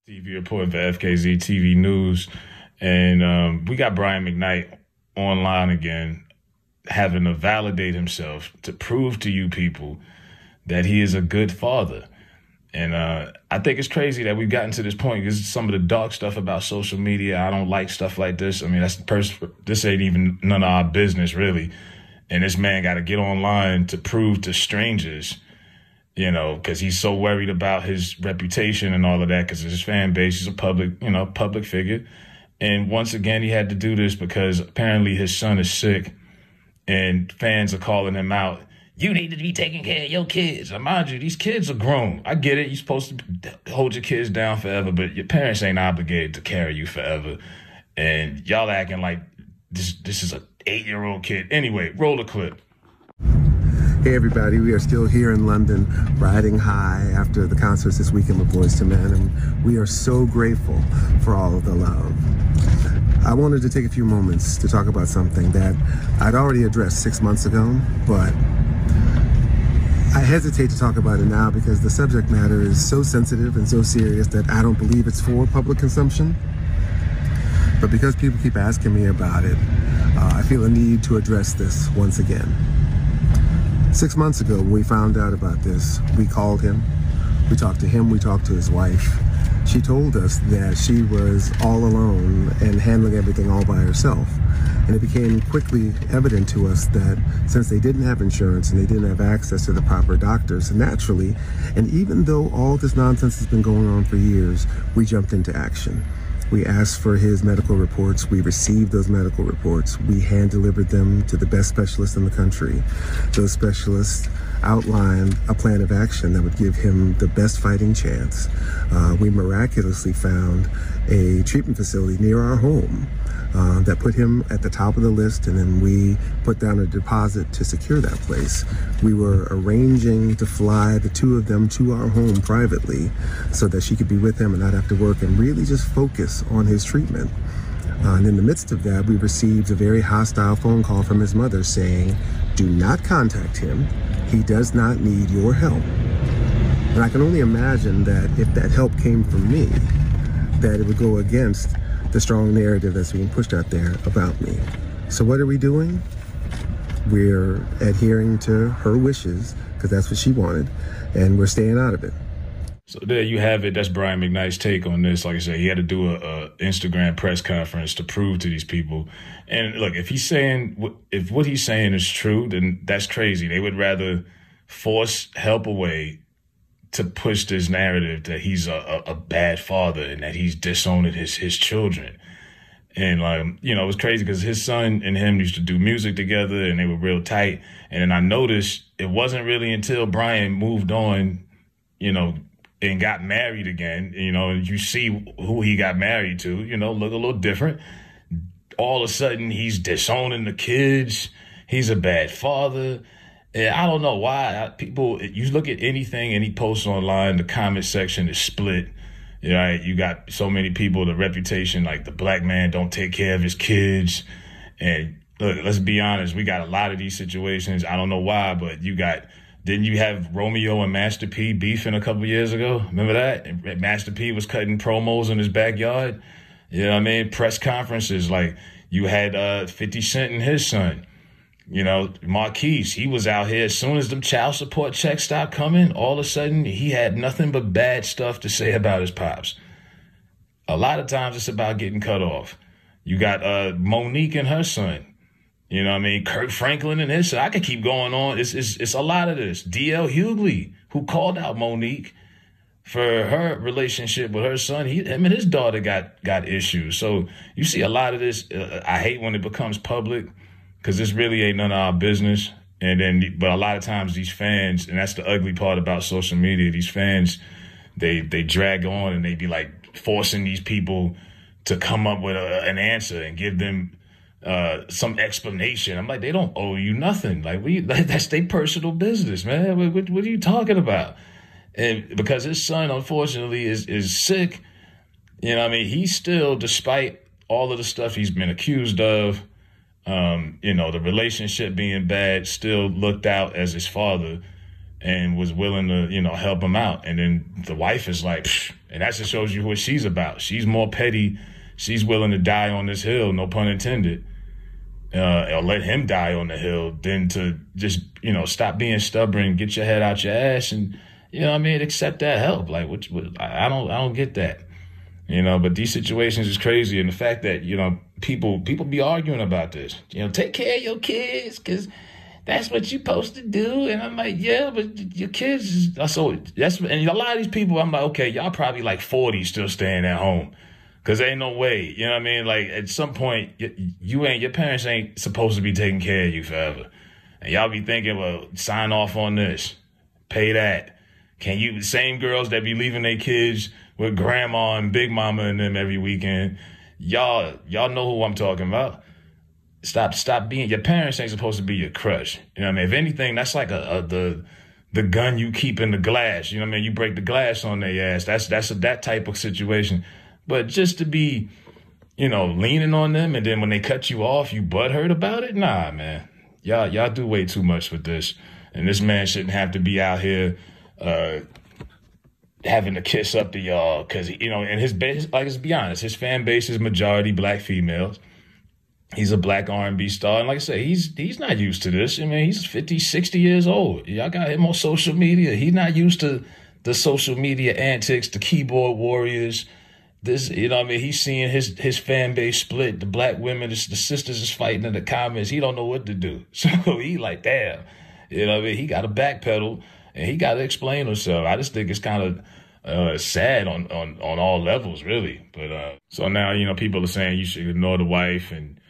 TV reporting for FKZ TV News. And we got Brian McKnight online again, having to validate himself to prove to you people that he is a good father. And I think it's crazy that we've gotten to this point because some of the dark stuff about social media, I don't like stuff like this. I mean, this ain't even none of our business, really. And this man got to get online to prove to strangers, you know, because he's so worried about his reputation and all of that because of his fan base. He's a public figure. And once again, he had to do this because apparently his son is sick and fans are calling him out. You need to be taking care of your kids. Now, mind you, these kids are grown. I get it. You're supposed to hold your kids down forever, but your parents ain't obligated to carry you forever. And y'all acting like this is an 8-year-old kid. Anyway, roll the clip. Hey everybody, we are still here in London, riding high after the concerts this weekend with Boyz II Men, and we are so grateful for all of the love. I wanted to take a few moments to talk about something that I'd already addressed 6 months ago, but I hesitate to talk about it now because the subject matter is so sensitive and so serious that I don't believe it's for public consumption. But because people keep asking me about it, I feel a need to address this once again. 6 months ago, when we found out about this, we called him, we talked to him, we talked to his wife. She told us that she was all alone and handling everything all by herself. And it became quickly evident to us that since they didn't have insurance and they didn't have access to the proper doctors, naturally, and even though all this nonsense has been going on for years, we jumped into action. We asked for his medical reports. We received those medical reports. We hand-delivered them to the best specialists in the country. Those specialists outlined a plan of action that would give him the best fighting chance. We miraculously found a treatment facility near our home that put him at the top of the list, and then we put down a deposit to secure that place. We were arranging to fly the two of them to our home privately so that she could be with him and not have to work and really just focus on his treatment. And in the midst of that, we received a very hostile phone call from his mother saying, "Do not contact him. He does not need your help." And I can only imagine that if that help came from me, that it would go against the strong narrative that's being pushed out there about me. So what are we doing? We're adhering to her wishes because that's what she wanted, and we're staying out of it. So there you have it. That's Brian McKnight's take on this. Like I said, he had to do a Instagram press conference to prove to these people. And look, if what he's saying is true, then that's crazy. They would rather force help away to push this narrative that he's a bad father and that he's disowning his children. And, it was crazy because his son and him used to do music together and they were real tight. And then I noticed it wasn't really until Brian moved on, and got married again, and you see who he got married to, look a little different. All of a sudden, he's disowning the kids. He's a bad father. And I don't know why you look at anything, any post online, the comment section is split. Right? You got so many people, the reputation, like the black man don't take care of his kids. And look, let's be honest, we got a lot of these situations. I don't know why, but didn't you have Romeo and Master P beefing a couple years ago? Remember that? And Master P was cutting promos in his backyard. You know what I mean? Press conferences, like you had 50 Cent and his son. Marquise, he was out here. As soon as them child support checks stopped coming, all of a sudden he had nothing but bad stuff to say about his pops. A lot of times it's about getting cut off. You got Monique and her son. You know what I mean? Kirk Franklin and his son. I could keep going on. It's a lot of this. D.L. Hughley, who called out Monique for her relationship with her son. Him and his daughter got issues. So you see a lot of this. I hate when it becomes public, because this really ain't none of our business. But a lot of times these fans, and that's the ugly part about social media, these fans, they drag on and they be like forcing these people to come up with an answer and give them some explanation. I'm like, they don't owe you nothing. That's their personal business, man. What are you talking about? And because his son, unfortunately, is sick, he's still, despite all of the stuff he's been accused of, the relationship being bad, still looked out as his father and was willing to, help him out. And then the wife is like, And that just shows you what she's about. She's more petty. She's willing to die on this hill, no pun intended, or let him die on the hill than to just, you know, stop being stubborn, get your head out your ass, and, you know what I mean, accept that help. Like, I don't get that. You know, but these situations is crazy. And the fact that, you know, people be arguing about this. You know, take care of your kids because that's what you're supposed to do. And I'm like, yeah, but your kids and a lot of these people, I'm like, okay, y'all probably like 40 still staying at home because ain't no way. You know what I mean? Like, at some point, your parents ain't supposed to be taking care of you forever. And y'all be thinking, well, sign off on this, pay that. Same girls that be leaving their kids with grandma and big mama and them every weekend. Y'all know who I'm talking about. Stop being, your parents ain't supposed to be your crush. You know what I mean? If anything, that's like the gun you keep in the glass. You know what I mean? You break the glass on their ass. That's that type of situation. But just to be, you know, leaning on them and then when they cut you off, you butthurt about it? Nah, man. Y'all do way too much with this. And this man shouldn't have to be out here having to kiss up to y'all because, you know, and his base, like, let's be honest, his fan base is majority black females. He's a black R&B star. And like I said, he's not used to this. I mean, he's 50, 60 years old. Y'all got him on social media. He's not used to the social media antics, the keyboard warriors. This, you know what I mean? He's seeing his fan base split. The black women, the sisters is fighting in the comments. He don't know what to do. So he like, damn. You know what I mean? He got to backpedal. And he got to explain himself. I just think it's kind of sad on all levels, really. But so now, you know, people are saying you should ignore the wife and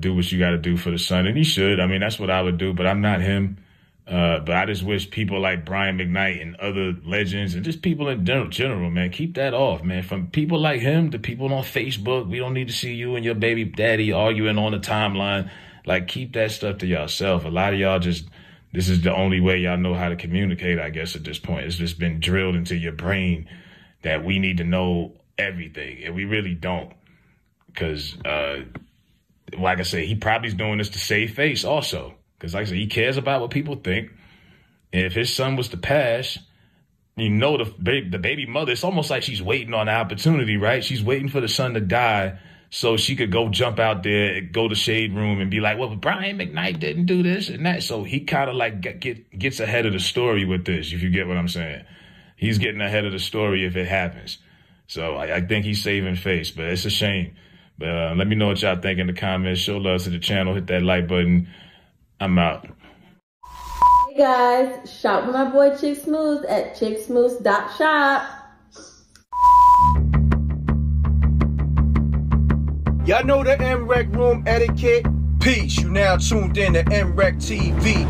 do what you got to do for the son. And he should. I mean, that's what I would do. But I'm not him. But I just wish people like Brian McKnight and other legends and just people in general, man, keep that off, man. From people like him to people on Facebook, we don't need to see you and your baby daddy arguing on the timeline. Like, keep that stuff to yourself. A lot of y'all just... This is the only way y'all know how to communicate, I guess, at this point. It's just been drilled into your brain that we need to know everything, and we really don't. Because, like I said, he probably is doing this to save face also. Because, like I said, he cares about what people think. And if his son was to pass, you know the baby mother, it's almost like she's waiting on the opportunity, right? She's waiting for the son to die so she could go jump out there, go to Shade Room and be like, well, Brian McKnight didn't do this and that. So he kind of like gets ahead of the story with this, if you get what I'm saying. He's getting ahead of the story if it happens. So I think he's saving face, but it's a shame. But let me know what y'all think in the comments. Show love to the channel. Hit that like button. I'm out. Hey guys, shop with my boy Chick Smooth at chicksmooth.shop. Y'all know the MREC room etiquette. Peace, you now tuned in to MREC TV.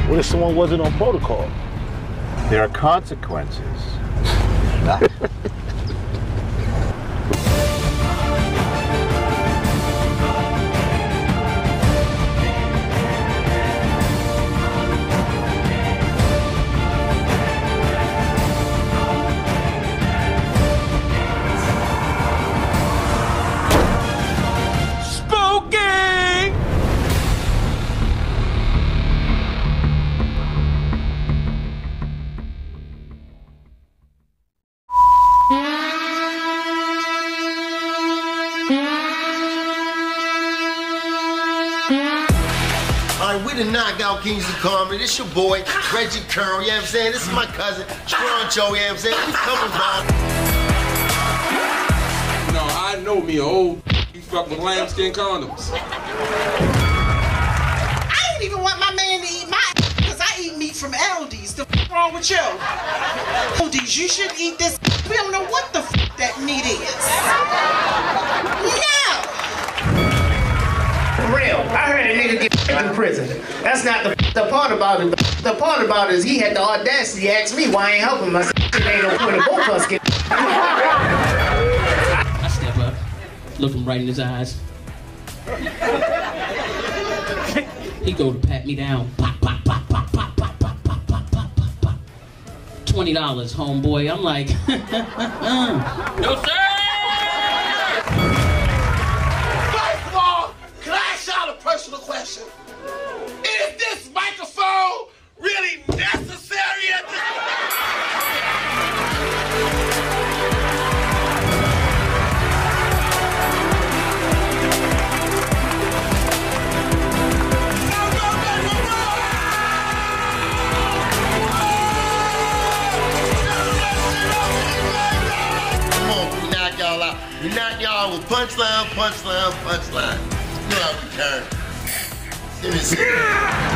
What if someone wasn't on protocol? There are consequences. We the knockout kings of comedy. This your boy, Reggie Curl, you know what I'm saying? This is my cousin, Stroncho, you know what I'm saying? We coming by. No, I know me, old you fuck with lambskin condoms. I don't even want my man to eat my because I eat meat from Aldi's. The f wrong with you? Aldi's, you should eat this. We don't know what the f that meat is. No! For real, I heard a nigga get in prison. That's not the part about it. The part about it is he had the audacity to ask me why I ain't helping him. I said, it ain't no point of both of us get. I step up, look him right in his eyes. He go to pat me down. Pop, pop, pop, pop, pop, pop, pop, pop, pop, pop, pop. $20, homeboy. I'm like, no, sir! First of all, can I ask y'all a personal question? Is this microphone really necessary at this We knock y'all with punchline, punchline, punchline. You know how we turn. Give me a second.